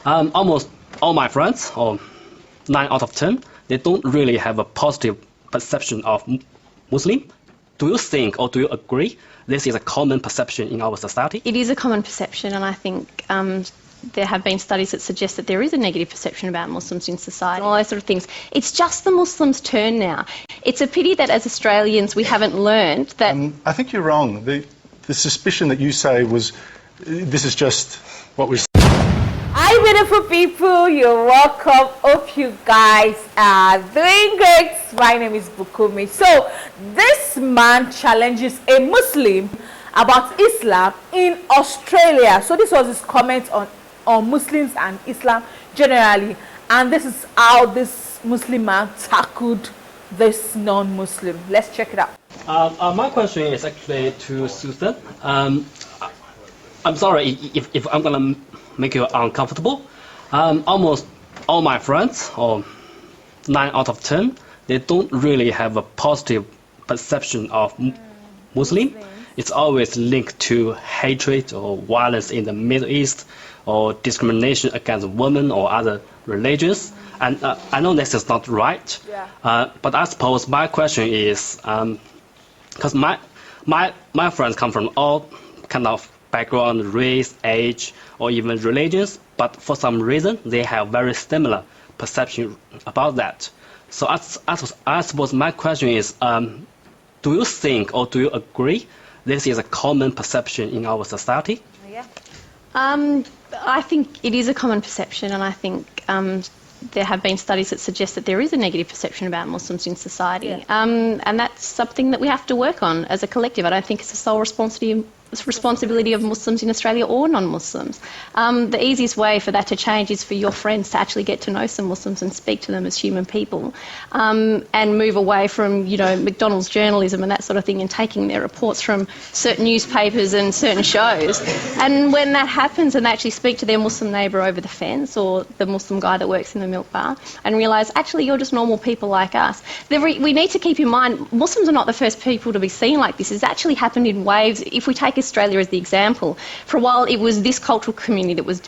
Almost all my friends, or 9 out of 10, they don't really have a positive perception of Muslim. Do you think or do you agree this is a common perception in our society? It is a common perception, and I think there have been studies that suggest that there is a negative perception about Muslims in society, all those sort of things. It's just the Muslims' turn now. It's a pity that as Australians we haven't learned that... I think you're wrong. The suspicion that you say was, this is just what we're... Hi beautiful people, you're welcome. Hope you guys are doing great. My name is Bukumi. So this man challenges a Muslim about Islam in Australia. So this was his comment on Muslims and Islam generally, and this is how this Muslim man tackled this non-Muslim. Let's check it out. My question is actually to Susan. I'm sorry if I'm gonna make you uncomfortable. Almost all my friends, or 9 out of 10, they don't really have a positive perception of Muslim. It's always linked to hatred or violence in the Middle East, or discrimination against women or other religions. And I know this is not right, but I suppose my question is, because my friends come from all kind of background, race, age, or even religions, but for some reason they have very similar perception about that. So I suppose my question is, do you think or do you agree this is a common perception in our society? I think it is a common perception, and I think there have been studies that suggest that there is a negative perception about Muslims in society, and that's something that we have to work on as a collective. I don't think it's the sole responsibility of Muslims in Australia or non-Muslims. The easiest way for that to change is for your friends to actually get to know some Muslims and speak to them as human people, and move away from, you know, McDonald's journalism and that sort of thing, and taking their reports from certain newspapers and certain shows. And when that happens, and they actually speak to their Muslim neighbour over the fence, or the Muslim guy that works in the milk bar, and realise actually you're just normal people like us. We need to keep in mind Muslims are not the first people to be seen like this. It's actually happened in waves. If we take Australia as the example, for a while it was this cultural community that was,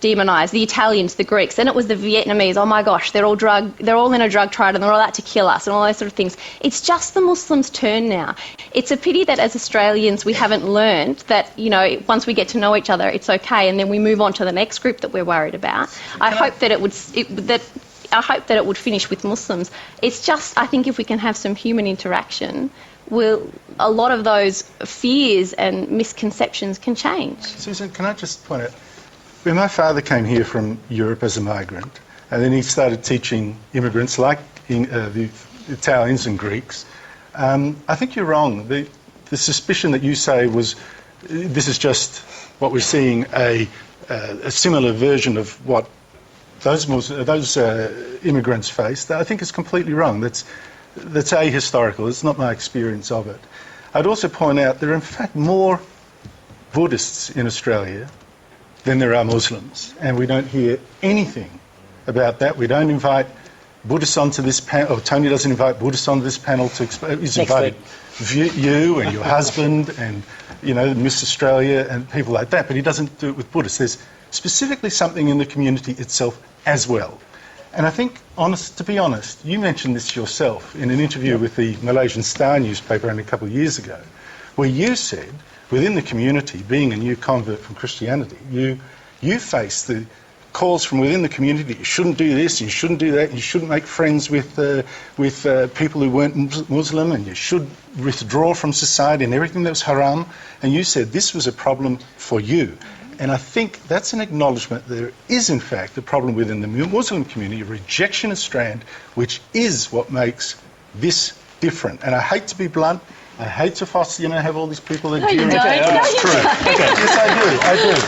demonised. The Italians, the Greeks, then it was the Vietnamese. Oh my gosh, they're all in a drug triad and they're all out to kill us and all those sort of things. It's just the Muslims' turn now. It's a pity that as Australians we haven't learned that, you know, once we get to know each other, it's okay, and then we move on to the next group that we're worried about. I hope that it would finish with Muslims. It's just, I think if we can have some human interaction, a lot of those fears and misconceptions can change. Susan, can I just point out, when my father came here from Europe as a migrant, and then he started teaching immigrants like the Italians and Greeks, I think you're wrong. The suspicion that you say was, this is just what we're seeing, a similar version of what those immigrants faced, I think is completely wrong. That's ahistorical. It's not my experience of it. I'd also point out there are in fact more Buddhists in Australia than there are Muslims, and we don't hear anything about that. We don't invite Buddhists onto this panel, or Tony doesn't invite Buddhists onto this panel to explain. He's invited you and your husband and, you know, Miss Australia and people like that, but he doesn't do it with Buddhists. There's specifically something in the community itself as well. And I think, to be honest, you mentioned this yourself in an interview with the Malaysian Star newspaper only a couple of years ago, where you said, within the community, being a new convert from Christianity, you face the calls from within the community, you shouldn't do this, you shouldn't do that, you shouldn't make friends with people who weren't Muslim, and you should withdraw from society and everything that was haram. And you said this was a problem for you. And I think that's an acknowledgement that there is, in fact, a problem within the Muslim community, a rejection of strand, which is what makes this different. And I hate to be blunt. I hate to have all these people that jeering. It's true. Yes,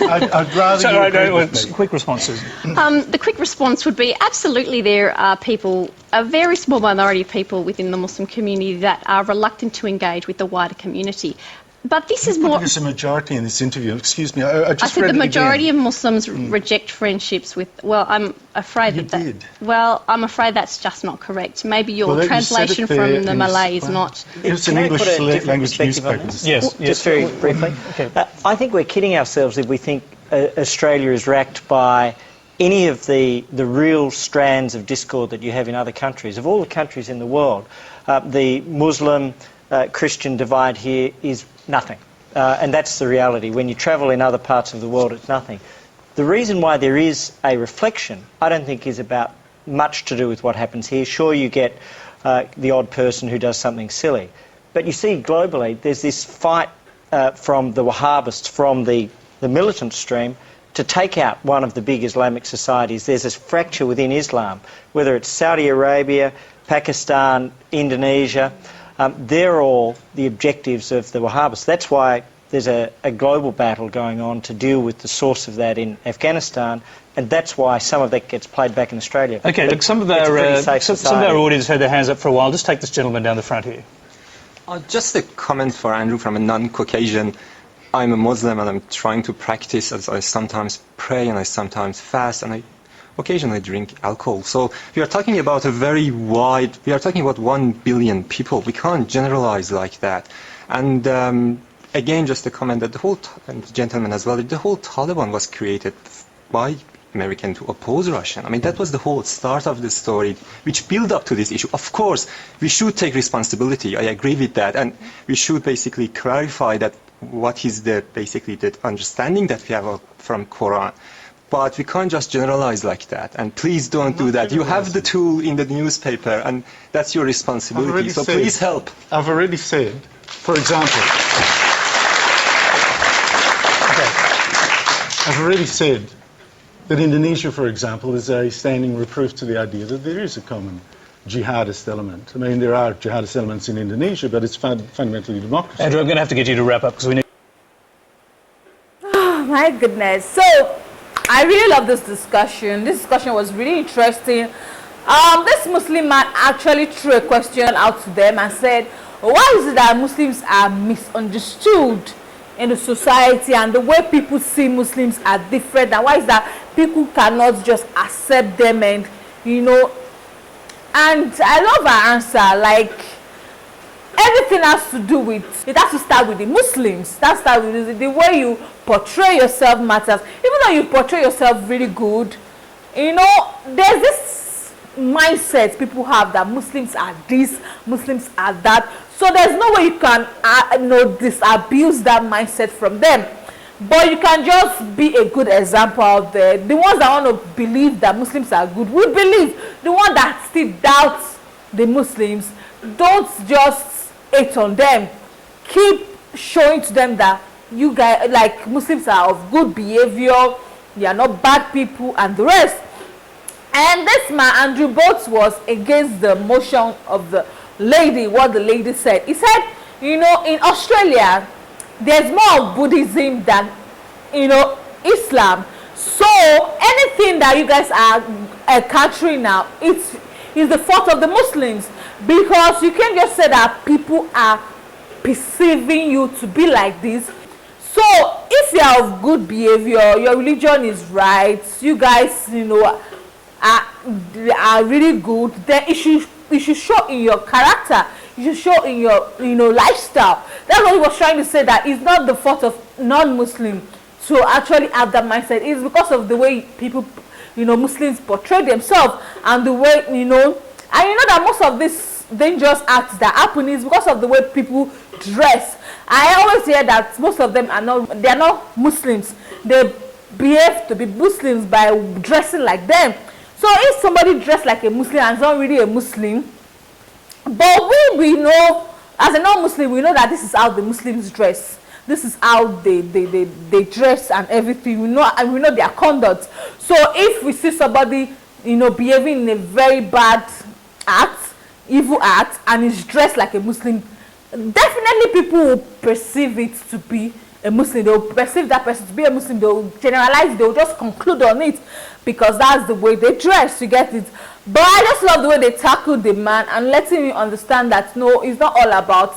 I do. I'd rather you agree with me. Quick responses. The quick response would be absolutely there are people, a very small minority of people within the Muslim community that are reluctant to engage with the wider community. But this is more... There's a majority in this interview. Excuse me, I just read it again. The majority of Muslims reject friendships with... Well, I'm afraid Well, I'm afraid that's just not correct. Maybe your translation from the Malay is not... It's an English language newspaper. Yes, just very briefly. I think we're kidding ourselves if we think Australia is racked by any of the real strands of discord that you have in other countries. Of all the countries in the world, the Muslim Christian divide here is nothing. And that's the reality. When you travel in other parts of the world, it's nothing. The reason why there is a reflection, I don't think, is about much to do with what happens here. Sure, you get the odd person who does something silly. But you see, globally, there's this fight from the Wahhabists, from the militant stream, to take out one of the big Islamic societies. There's this fracture within Islam, whether it's Saudi Arabia, Pakistan, Indonesia. They're all the objectives of the Wahhabists. That's why there's a global battle going on to deal with the source of that in Afghanistan, and that's why some of that gets played back in Australia. Okay, look, some of our audience had their hands up for a while. Just take this gentleman down the front here. Just a comment for Andrew from a non-Caucasian. I'm a Muslim and I'm trying to practice, as I sometimes pray and I sometimes fast and I occasionally drink alcohol. So we are talking about we are talking about 1 billion people. We can't generalize like that. And again, just a comment that and the gentleman as well, the whole Taliban was created by American to oppose Russian. I mean, that was the whole start of the story, which built up to this issue. Of course, we should take responsibility. I agree with that. And we should basically clarify that what is the understanding that we have from Quran. But we can't just generalize like that. And please don't do that. You have the tool in the newspaper, and that's your responsibility. So please help. I've already said, for example, I've already said that Indonesia, for example, is a standing reproof to the idea that there is a common jihadist element. I mean, there are jihadist elements in Indonesia, but it's fundamentally democracy. Andrew, I'm going to have to get you to wrap up because we need... Oh, my goodness. So, I really love this discussion. This discussion was really interesting. This Muslim man actually threw a question out to them and said, why is it that Muslims are misunderstood in the society, and the way people see Muslims are different, and why is that people cannot just accept them? And and I love her answer. Like, everything has to do with, it has to start with the Muslims. That starts with the way you portray yourself matters. Even though you portray yourself really good, there's this mindset people have that Muslims are this, Muslims are that. So there's no way you can disabuse that mindset from them. But you can just be a good example out there. The ones that want to believe that Muslims are good will believe. The one that still doubts the Muslims, don't just hate on them. Keep showing to them that you guys, like, Muslims are of good behavior, they are not bad people, and the rest. And this man, Andrew Boats, was against the motion of the lady, what the lady said. He said, in Australia, there's more of Buddhism than, Islam. So anything that you guys are country now, it's the fault of the Muslims, because you can't just say that people are perceiving you to be like this. So if you are of good behavior, your religion is right, you guys, are really good, then it should show in your character. You should show in your, lifestyle. That's what he was trying to say, that it's not the fault of non-Muslim to actually have that mindset. It's because of the way people, Muslims portray themselves, and the way, and you know that most of these dangerous acts that happen is because of the way people dress. I always hear that most of them they are not Muslims. They behave to be Muslims by dressing like them. So if somebody dressed like a Muslim and is not really a Muslim, but we know, as a non-Muslim, we know that this is how the Muslims dress. This is how they dress and everything. We know their conduct. So if we see somebody, behaving in a very bad act, evil act, and is dressed like a Muslim, definitely people will perceive it to be a Muslim. They will perceive that person to be a Muslim. They will generalize. They will just conclude on it because that's the way they dress. You get it? But I just love the way they tackle the man and letting me understand that no, it's not all about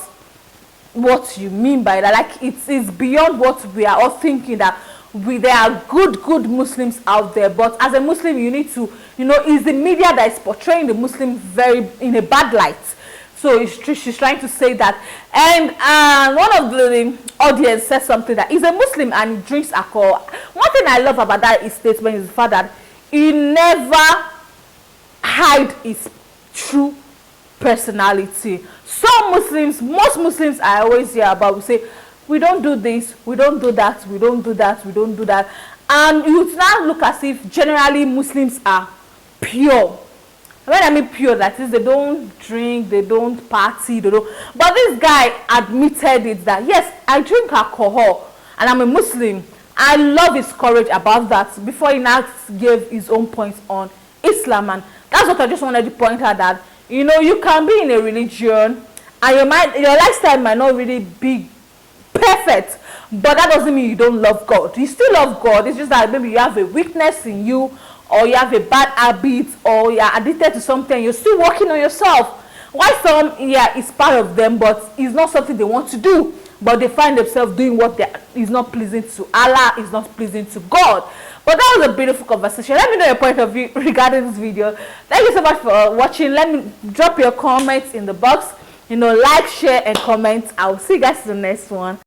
what you mean by that. Like, it's beyond what we are all thinking, that there are good Muslims out there. But as a Muslim, you need to, it's the media that is portraying the Muslim in a bad light. So she's trying to say that. And one of the audience said something that he's a Muslim and he drinks alcohol. One thing I love about that statement is the fact that he never hide his true personality. Some Muslims, most Muslims I always hear about, will say, we don't do this, we don't do that, we don't do that, we don't do that. And you now look as if generally Muslims are pure. When I mean pure, that is, they don't drink, they don't party, they don't. But this guy admitted it that, yes, I drink alcohol and I'm a Muslim. I love his courage about that before he now gave his own points on Islam. And that's what I just wanted to point out, that, you know, you can be in a religion and your lifestyle might not really be perfect, but that doesn't mean you don't love God. You still love God. It's just that maybe you have a weakness in you, or you have a bad habit, or you are addicted to something, you're still working on yourself. Why some, yeah, it's part of them, but it's not something they want to do. But they find themselves doing what is not pleasing to Allah, is not pleasing to God. But that was a beautiful conversation. Let me know your point of view regarding this video. Thank you so much for watching. Let me drop your comments in the box. You know, like, share, and comment. I'll see you guys in the next one.